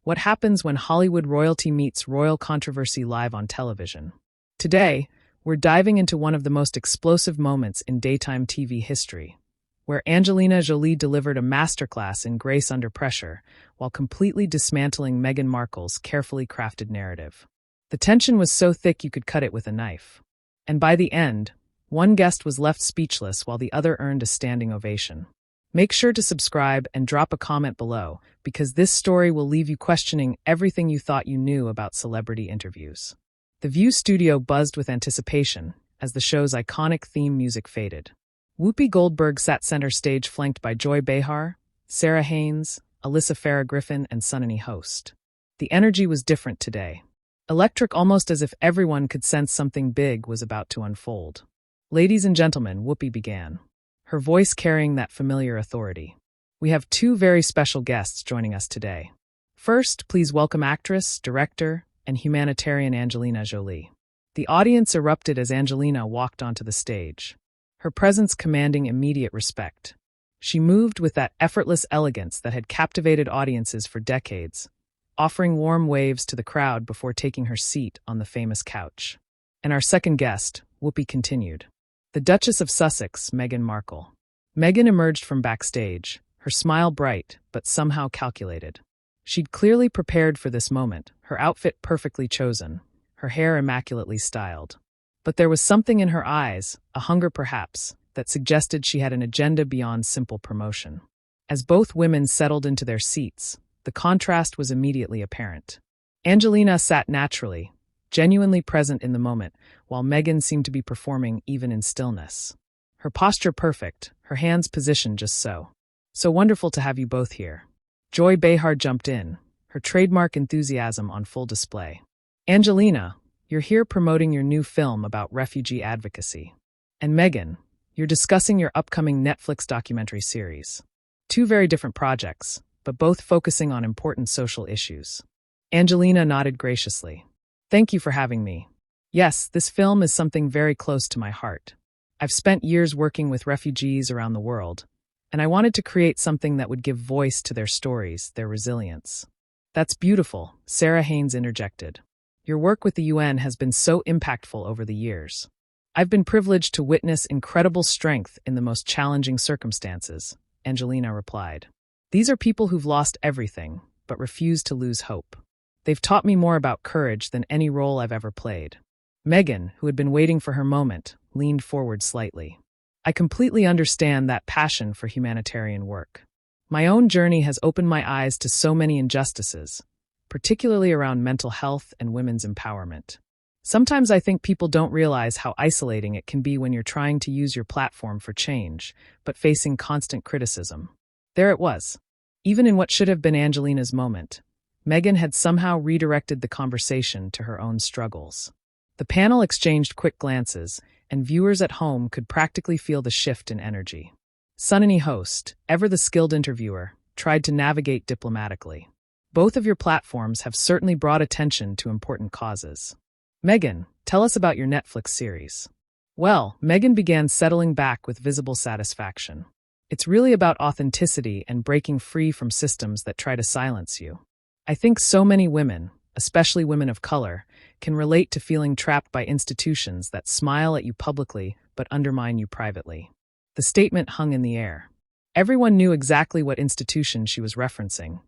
What happens when Hollywood royalty meets royal controversy live on television? Today, we're diving into one of the most explosive moments in daytime TV history, where Angelina Jolie delivered a masterclass in grace under pressure while completely dismantling Meghan Markle's carefully crafted narrative. The tension was so thick you could cut it with a knife. And by the end, one guest was left speechless while the other earned a standing ovation. Make sure to subscribe and drop a comment below, because this story will leave you questioning everything you thought you knew about celebrity interviews. The View studio buzzed with anticipation as the show's iconic theme music faded. Whoopi Goldberg sat center stage flanked by Joy Behar, Sarah Haynes, Alyssa Farah Griffin, and Sunny Host. The energy was different today. Electric, almost as if everyone could sense something big was about to unfold. Ladies and gentlemen, Whoopi began, her voice carrying that familiar authority. We have two very special guests joining us today. First, please welcome actress, director, and humanitarian Angelina Jolie. The audience erupted as Angelina walked onto the stage, her presence commanding immediate respect. She moved with that effortless elegance that had captivated audiences for decades, offering warm waves to the crowd before taking her seat on the famous couch. And our second guest, Whoopi, continued. The Duchess of Sussex, Meghan Markle. Meghan emerged from backstage, her smile bright but somehow calculated. She'd clearly prepared for this moment, her outfit perfectly chosen, her hair immaculately styled. But there was something in her eyes, a hunger perhaps, that suggested she had an agenda beyond simple promotion. As both women settled into their seats, the contrast was immediately apparent. Angelina sat naturally, genuinely present in the moment, while Meghan seemed to be performing even in stillness. Her posture perfect, her hands positioned just so. So wonderful to have you both here. Joy Behar jumped in, her trademark enthusiasm on full display. Angelina, you're here promoting your new film about refugee advocacy. And Meghan, you're discussing your upcoming Netflix documentary series. Two very different projects, but both focusing on important social issues. Angelina nodded graciously. Thank you for having me. Yes, this film is something very close to my heart. I've spent years working with refugees around the world, and I wanted to create something that would give voice to their stories, their resilience. That's beautiful, Sarah Haynes interjected. Your work with the UN has been so impactful over the years. I've been privileged to witness incredible strength in the most challenging circumstances, Angelina replied. These are people who've lost everything, but refuse to lose hope. They've taught me more about courage than any role I've ever played. Meghan, who had been waiting for her moment, leaned forward slightly. I completely understand that passion for humanitarian work. My own journey has opened my eyes to so many injustices, particularly around mental health and women's empowerment. Sometimes I think people don't realize how isolating it can be when you're trying to use your platform for change, but facing constant criticism. There it was. Even in what should have been Angelina's moment, Meghan had somehow redirected the conversation to her own struggles. The panel exchanged quick glances, and viewers at home could practically feel the shift in energy. Sunny Host, ever the skilled interviewer, tried to navigate diplomatically. Both of your platforms have certainly brought attention to important causes. Meghan, tell us about your Netflix series. Well, Meghan began settling back with visible satisfaction. It's really about authenticity and breaking free from systems that try to silence you. I think so many women, especially women of color, can relate to feeling trapped by institutions that smile at you publicly but undermine you privately. The statement hung in the air. Everyone knew exactly what institution she was referencing,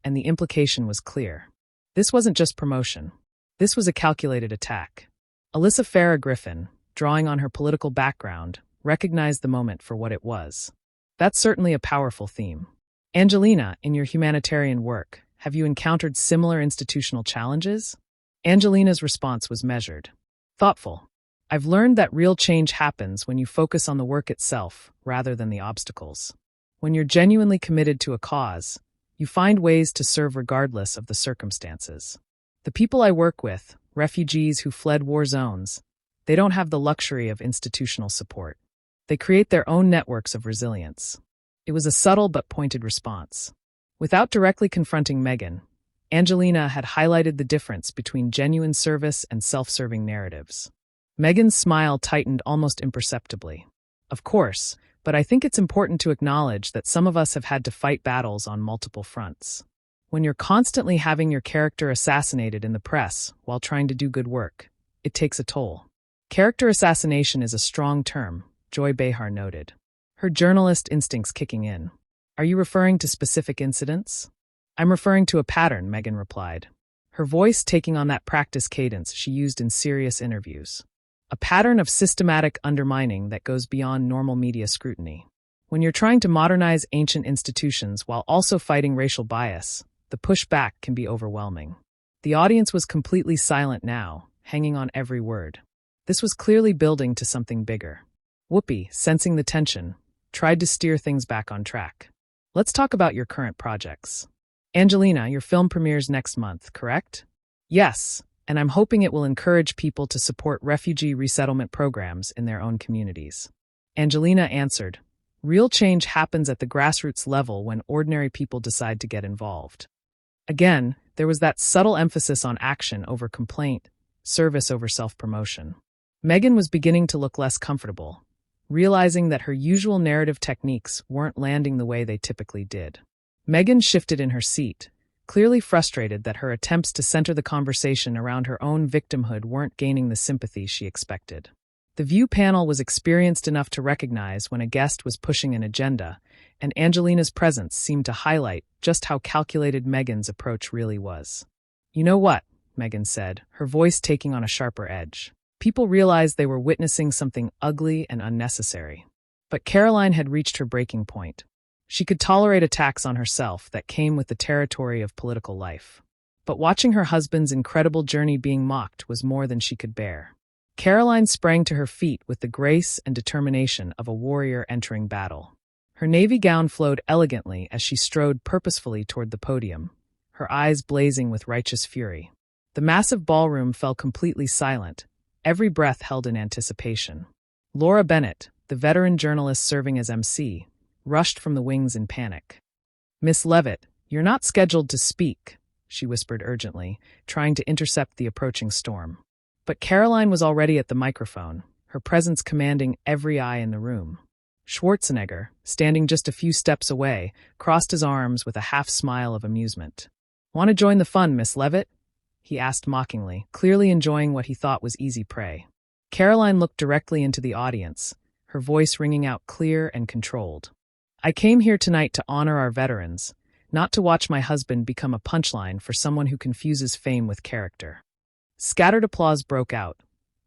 and the implication was clear. This wasn't just promotion. This was a calculated attack. Alyssa Farah Griffin, drawing on her political background, recognized the moment for what it was. That's certainly a powerful theme. Angelina, in your humanitarian work, have you encountered similar institutional challenges? Angelina's response was measured. Thoughtful. I've learned that real change happens when you focus on the work itself rather than the obstacles. When you're genuinely committed to a cause, you find ways to serve regardless of the circumstances. The people I work with, refugees who fled war zones, they don't have the luxury of institutional support. They create their own networks of resilience. It was a subtle but pointed response. Without directly confronting Meghan, Angelina had highlighted the difference between genuine service and self-serving narratives. Meghan's smile tightened almost imperceptibly. Of course, but I think it's important to acknowledge that some of us have had to fight battles on multiple fronts. When you're constantly having your character assassinated in the press while trying to do good work, it takes a toll. Character assassination is a strong term, Joy Behar noted, her journalist instincts kicking in. Are you referring to specific incidents? I'm referring to a pattern, Meghan replied, her voice taking on that practice cadence she used in serious interviews. A pattern of systematic undermining that goes beyond normal media scrutiny. When you're trying to modernize ancient institutions while also fighting racial bias, the pushback can be overwhelming. The audience was completely silent now, hanging on every word. This was clearly building to something bigger. Whoopi, sensing the tension, tried to steer things back on track. Let's talk about your current projects. Angelina, your film premieres next month, correct? Yes, and I'm hoping it will encourage people to support refugee resettlement programs in their own communities. Angelina answered, real change happens at the grassroots level when ordinary people decide to get involved. Again, there was that subtle emphasis on action over complaint, service over self-promotion. Meghan was beginning to look less comfortable, realizing that her usual narrative techniques weren't landing the way they typically did. Meghan shifted in her seat, clearly frustrated that her attempts to center the conversation around her own victimhood weren't gaining the sympathy she expected. The View panel was experienced enough to recognize when a guest was pushing an agenda, and Angelina's presence seemed to highlight just how calculated Meghan's approach really was. You know what? Meghan said, her voice taking on a sharper edge. People realized they were witnessing something ugly and unnecessary. But Caroline had reached her breaking point. She could tolerate attacks on herself that came with the territory of political life. But watching her husband's incredible journey being mocked was more than she could bear. Caroline sprang to her feet with the grace and determination of a warrior entering battle. Her navy gown flowed elegantly as she strode purposefully toward the podium, her eyes blazing with righteous fury. The massive ballroom fell completely silent, every breath held in anticipation. Laura Bennett, the veteran journalist serving as MC, rushed from the wings in panic. Miss Levitt, you're not scheduled to speak, she whispered urgently, trying to intercept the approaching storm. But Caroline was already at the microphone, her presence commanding every eye in the room. Schwarzenegger, standing just a few steps away, crossed his arms with a half-smile of amusement. Want to join the fun, Miss Levitt? He asked mockingly, clearly enjoying what he thought was easy prey. Caroline looked directly into the audience, her voice ringing out clear and controlled. I came here tonight to honor our veterans, not to watch my husband become a punchline for someone who confuses fame with character. Scattered applause broke out,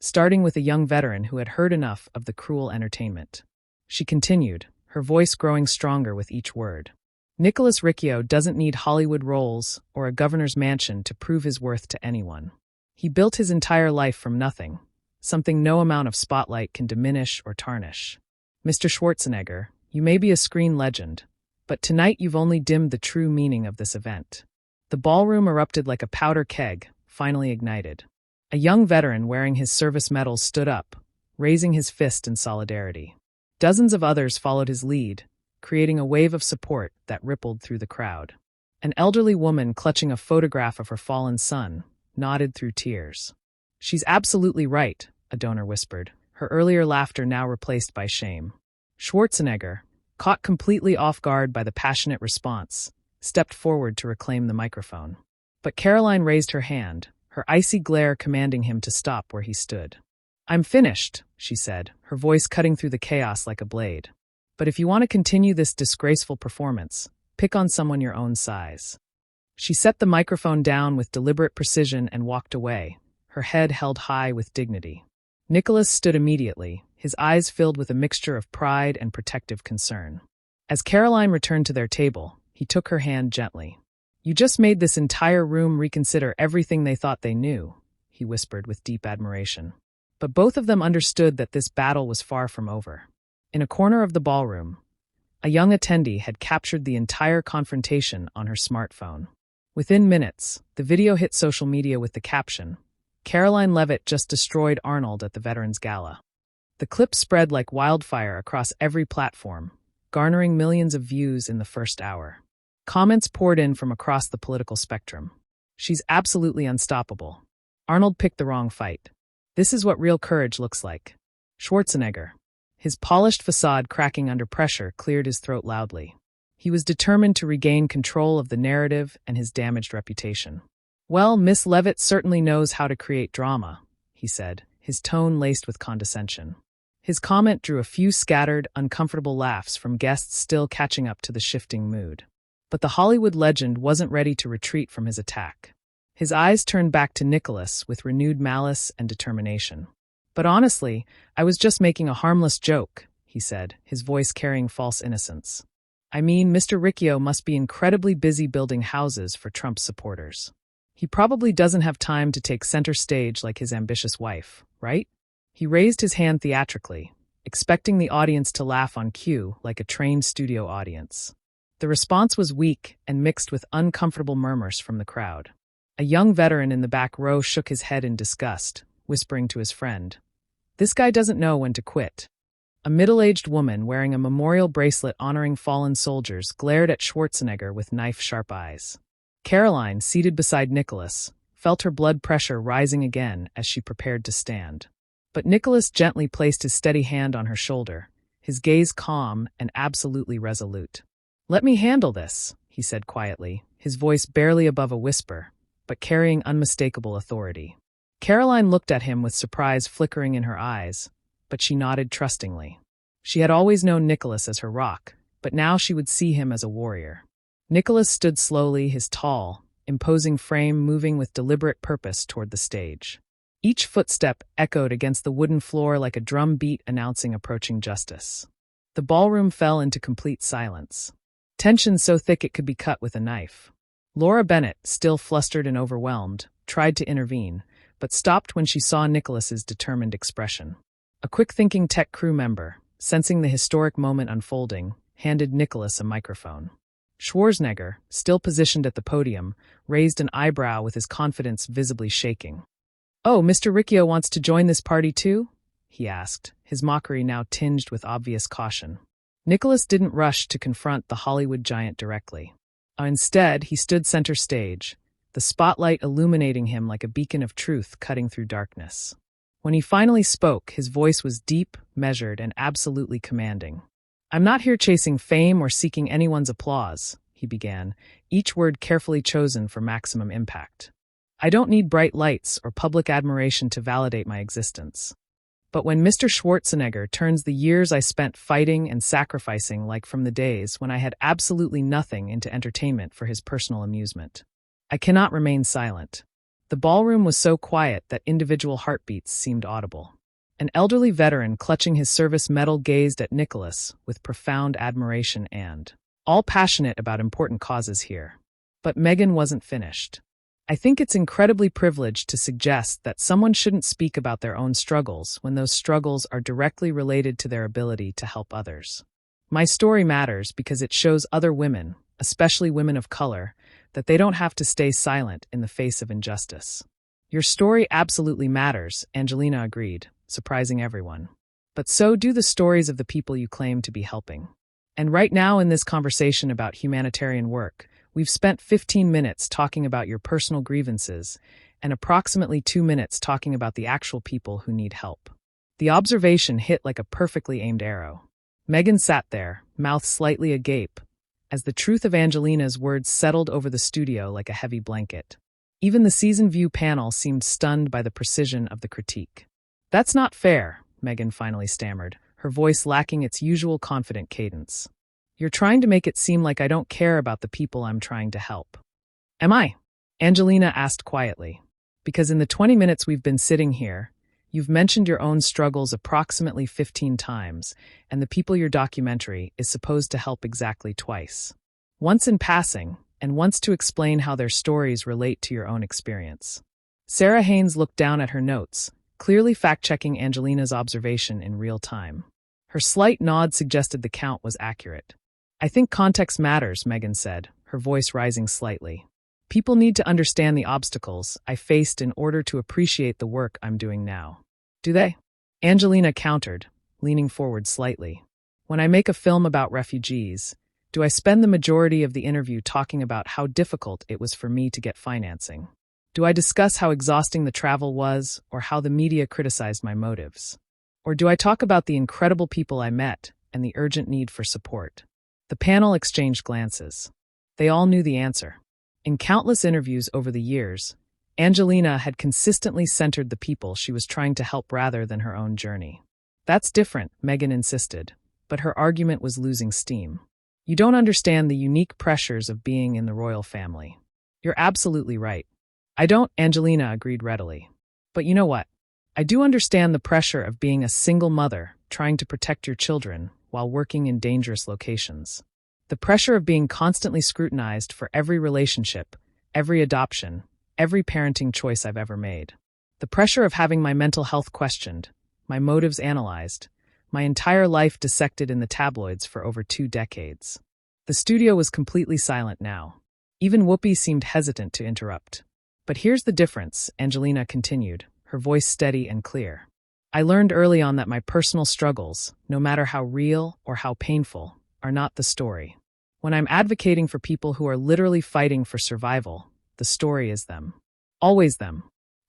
starting with a young veteran who had heard enough of the cruel entertainment. She continued, her voice growing stronger with each word. Nicholas Riccio doesn't need Hollywood roles or a governor's mansion to prove his worth to anyone. He built his entire life from nothing, something no amount of spotlight can diminish or tarnish. Mr. Schwarzenegger, you may be a screen legend, but tonight you've only dimmed the true meaning of this event. The ballroom erupted like a powder keg, finally ignited. A young veteran wearing his service medals stood up, raising his fist in solidarity. Dozens of others followed his lead, creating a wave of support that rippled through the crowd. An elderly woman clutching a photograph of her fallen son nodded through tears. She's absolutely right, a donor whispered, her earlier laughter now replaced by shame. Schwarzenegger, caught completely off guard by the passionate response, stepped forward to reclaim the microphone. But Caroline raised her hand, her icy glare commanding him to stop where he stood. I'm finished, she said, her voice cutting through the chaos like a blade. But if you want to continue this disgraceful performance, pick on someone your own size. She set the microphone down with deliberate precision and walked away, her head held high with dignity. Nicholas stood immediately, his eyes filled with a mixture of pride and protective concern. As Caroline returned to their table, he took her hand gently. You just made this entire room reconsider everything they thought they knew, he whispered with deep admiration. But both of them understood that this battle was far from over. In a corner of the ballroom, a young attendee had captured the entire confrontation on her smartphone. Within minutes, the video hit social media with the caption, Caroline Levitt just destroyed Arnold at the Veterans Gala. The clip spread like wildfire across every platform, garnering millions of views in the first hour. Comments poured in from across the political spectrum. She's absolutely unstoppable. Arnold picked the wrong fight. This is what real courage looks like. Schwarzenegger, his polished facade cracking under pressure, cleared his throat loudly. He was determined to regain control of the narrative and his damaged reputation. "Well, Miss Levitt certainly knows how to create drama," he said, his tone laced with condescension. His comment drew a few scattered, uncomfortable laughs from guests still catching up to the shifting mood. But the Hollywood legend wasn't ready to retreat from his attack. His eyes turned back to Nicholas with renewed malice and determination. "But honestly, I was just making a harmless joke," he said, his voice carrying false innocence. "I mean, Mr. Riccio must be incredibly busy building houses for Trump's supporters. He probably doesn't have time to take center stage like his ambitious wife, right?" He raised his hand theatrically, expecting the audience to laugh on cue like a trained studio audience. The response was weak and mixed with uncomfortable murmurs from the crowd. A young veteran in the back row shook his head in disgust, whispering to his friend, "This guy doesn't know when to quit." A middle-aged woman wearing a memorial bracelet honoring fallen soldiers glared at Schwarzenegger with knife-sharp eyes. Caroline, seated beside Nicholas, felt her blood pressure rising again as she prepared to stand. But Nicholas gently placed his steady hand on her shoulder, his gaze calm and absolutely resolute. "Let me handle this," he said quietly, his voice barely above a whisper, but carrying unmistakable authority. Caroline looked at him with surprise flickering in her eyes, but she nodded trustingly. She had always known Nicholas as her rock, but now she would see him as a warrior. Nicholas stood slowly, his tall, imposing frame moving with deliberate purpose toward the stage. Each footstep echoed against the wooden floor like a drum beat announcing approaching justice. The ballroom fell into complete silence. Tension so thick it could be cut with a knife. Laura Bennett, still flustered and overwhelmed, tried to intervene, but stopped when she saw Nicholas's determined expression. A quick-thinking tech crew member, sensing the historic moment unfolding, handed Nicholas a microphone. Schwarzenegger, still positioned at the podium, raised an eyebrow with his confidence visibly shaking. "Oh, Mr. Riccio wants to join this party too?" he asked, his mockery now tinged with obvious caution. Nicholas didn't rush to confront the Hollywood giant directly. Instead, he stood center stage, the spotlight illuminating him like a beacon of truth cutting through darkness. When he finally spoke, his voice was deep, measured, and absolutely commanding. "I'm not here chasing fame or seeking anyone's applause," he began, each word carefully chosen for maximum impact. "I don't need bright lights or public admiration to validate my existence. But when Mr. Schwarzenegger turns the years I spent fighting and sacrificing like from the days when I had absolutely nothing into entertainment for his personal amusement, I cannot remain silent." The ballroom was so quiet that individual heartbeats seemed audible. An elderly veteran clutching his service medal gazed at Nicholas with profound admiration and, all passionate about important causes here. But Meghan wasn't finished. "I think it's incredibly privileged to suggest that someone shouldn't speak about their own struggles when those struggles are directly related to their ability to help others. My story matters because it shows other women, especially women of color, that they don't have to stay silent in the face of injustice." "Your story absolutely matters," Angelina agreed, surprising everyone. "But so do the stories of the people you claim to be helping. And right now in this conversation about humanitarian work, we've spent 15 minutes talking about your personal grievances and approximately 2 minutes talking about the actual people who need help." The observation hit like a perfectly aimed arrow. Meghan sat there, mouth slightly agape, as the truth of Angelina's words settled over the studio like a heavy blanket. Even the Season View panel seemed stunned by the precision of the critique. "That's not fair," Meghan finally stammered, her voice lacking its usual confident cadence. "You're trying to make it seem like I don't care about the people I'm trying to help." "Am I?" Angelina asked quietly. "Because in the 20 minutes we've been sitting here, you've mentioned your own struggles approximately 15 times, and the people your documentary is supposed to help exactly twice. Once in passing, and once to explain how their stories relate to your own experience." Sarah Haynes looked down at her notes, clearly fact-checking Angelina's observation in real time. Her slight nod suggested the count was accurate. "I think context matters," Meghan said, her voice rising slightly. "People need to understand the obstacles I faced in order to appreciate the work I'm doing now." "Do they?" Angelina countered, leaning forward slightly. "When I make a film about refugees, do I spend the majority of the interview talking about how difficult it was for me to get financing? Do I discuss how exhausting the travel was or how the media criticized my motives? Or do I talk about the incredible people I met and the urgent need for support?" The panel exchanged glances. They all knew the answer. In countless interviews over the years, Angelina had consistently centered the people she was trying to help rather than her own journey. That's different, Meghan insisted, but her argument was losing steam. You don't understand the unique pressures of being in the royal family. You're absolutely right. I don't, Angelina agreed readily. But you know what? I do understand the pressure of being a single mother trying to protect your children while working in dangerous locations. The pressure of being constantly scrutinized for every relationship, every adoption, every parenting choice I've ever made. The pressure of having my mental health questioned, my motives analyzed, my entire life dissected in the tabloids for over 2 decades. The studio was completely silent now. Even Whoopi seemed hesitant to interrupt. But here's the difference, Angelina continued, her voice steady and clear. I learned early on that my personal struggles, no matter how real or how painful, are not the story. When I'm advocating for people who are literally fighting for survival, the story is them. Always them.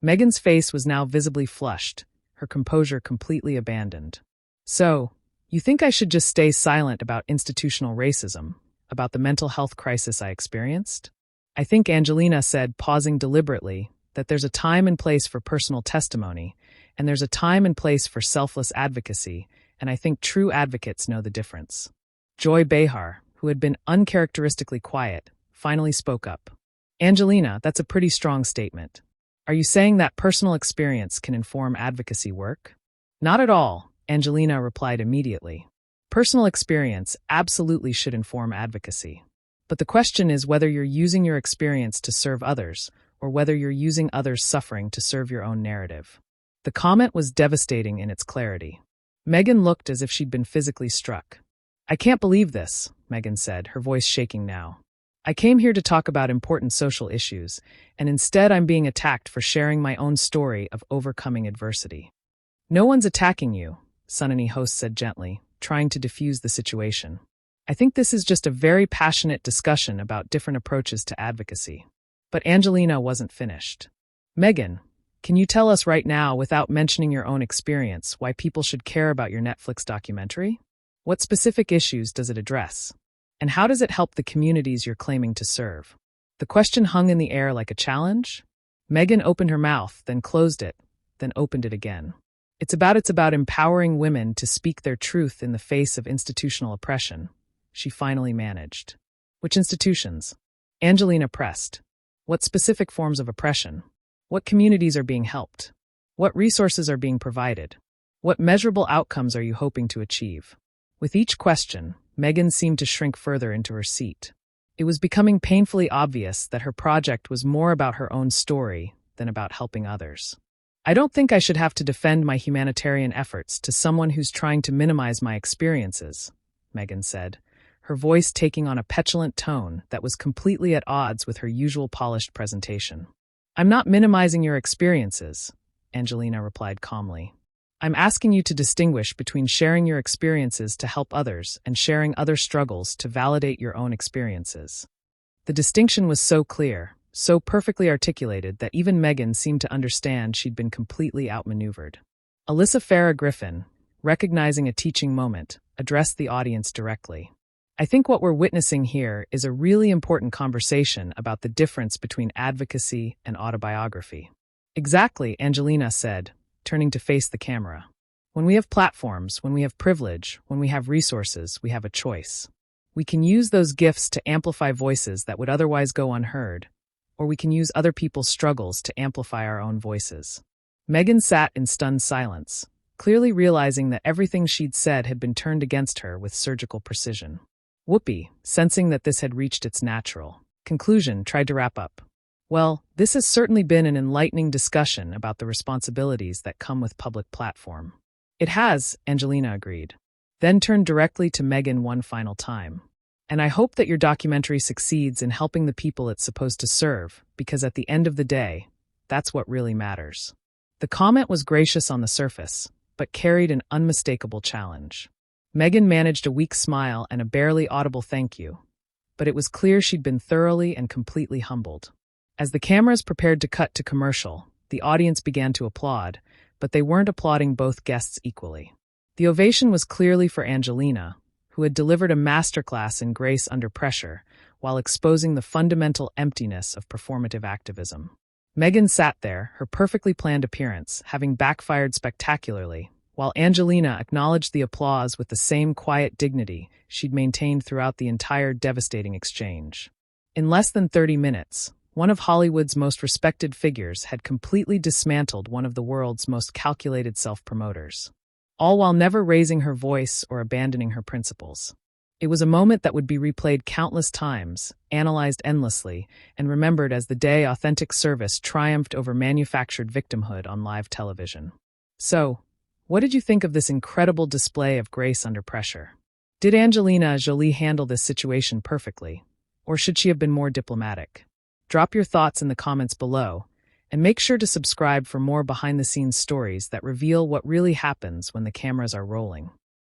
Meghan's face was now visibly flushed, her composure completely abandoned. So, you think I should just stay silent about institutional racism, about the mental health crisis I experienced? I think Angelina said, pausing deliberately, that there's a time and place for personal testimony, and there's a time and place for selfless advocacy, and I think true advocates know the difference. Joy Behar, who had been uncharacteristically quiet, finally spoke up. Angelina, that's a pretty strong statement. Are you saying that personal experience can inform advocacy work? Not at all, Angelina replied immediately. Personal experience absolutely should inform advocacy. But the question is whether you're using your experience to serve others, or whether you're using others' suffering to serve your own narrative. The comment was devastating in its clarity. Meghan looked as if she'd been physically struck. I can't believe this, Meghan said, her voice shaking now. I came here to talk about important social issues, and instead I'm being attacked for sharing my own story of overcoming adversity. No one's attacking you, Sunany host said gently, trying to diffuse the situation. I think this is just a very passionate discussion about different approaches to advocacy. But Angelina wasn't finished. Meghan, can you tell us right now, without mentioning your own experience, why people should care about your Netflix documentary? What specific issues does it address? And how does it help the communities you're claiming to serve? The question hung in the air like a challenge. Meghan opened her mouth, then closed it, then opened it again. It's about empowering women to speak their truth in the face of institutional oppression. She finally managed. Which institutions? Angelina pressed. What specific forms of oppression? What communities are being helped? What resources are being provided? What measurable outcomes are you hoping to achieve? With each question, Meghan seemed to shrink further into her seat. It was becoming painfully obvious that her project was more about her own story than about helping others. I don't think I should have to defend my humanitarian efforts to someone who's trying to minimize my experiences, Meghan said, her voice taking on a petulant tone that was completely at odds with her usual polished presentation. I'm not minimizing your experiences, Angelina replied calmly. I'm asking you to distinguish between sharing your experiences to help others and sharing other struggles to validate your own experiences. The distinction was so clear, so perfectly articulated that even Meghan seemed to understand she'd been completely outmaneuvered. Alyssa Farah Griffin, recognizing a teaching moment, addressed the audience directly. I think what we're witnessing here is a really important conversation about the difference between advocacy and autobiography. Exactly, Angelina said, turning to face the camera. When we have platforms, when we have privilege, when we have resources, we have a choice. We can use those gifts to amplify voices that would otherwise go unheard, or we can use other people's struggles to amplify our own voices. Meghan sat in stunned silence, clearly realizing that everything she'd said had been turned against her with surgical precision. Whoopi, sensing that this had reached its natural conclusion, tried to wrap up. Well, this has certainly been an enlightening discussion about the responsibilities that come with public platform. It has, Angelina agreed, then turned directly to Meghan one final time. And I hope that your documentary succeeds in helping the people it's supposed to serve, because at the end of the day, that's what really matters. The comment was gracious on the surface, but carried an unmistakable challenge. Meghan managed a weak smile and a barely audible thank you, but it was clear she'd been thoroughly and completely humbled. As the cameras prepared to cut to commercial, the audience began to applaud, but they weren't applauding both guests equally. The ovation was clearly for Angelina, who had delivered a masterclass in grace under pressure while exposing the fundamental emptiness of performative activism. Meghan sat there, her perfectly planned appearance having backfired spectacularly, while Angelina acknowledged the applause with the same quiet dignity she'd maintained throughout the entire devastating exchange. In less than 30 minutes, one of Hollywood's most respected figures had completely dismantled one of the world's most calculated self-promoters, all while never raising her voice or abandoning her principles. It was a moment that would be replayed countless times, analyzed endlessly, and remembered as the day authentic service triumphed over manufactured victimhood on live television. So, what did you think of this incredible display of grace under pressure? Did Angelina Jolie handle this situation perfectly, or should she have been more diplomatic? Drop your thoughts in the comments below, and make sure to subscribe for more behind-the-scenes stories that reveal what really happens when the cameras are rolling.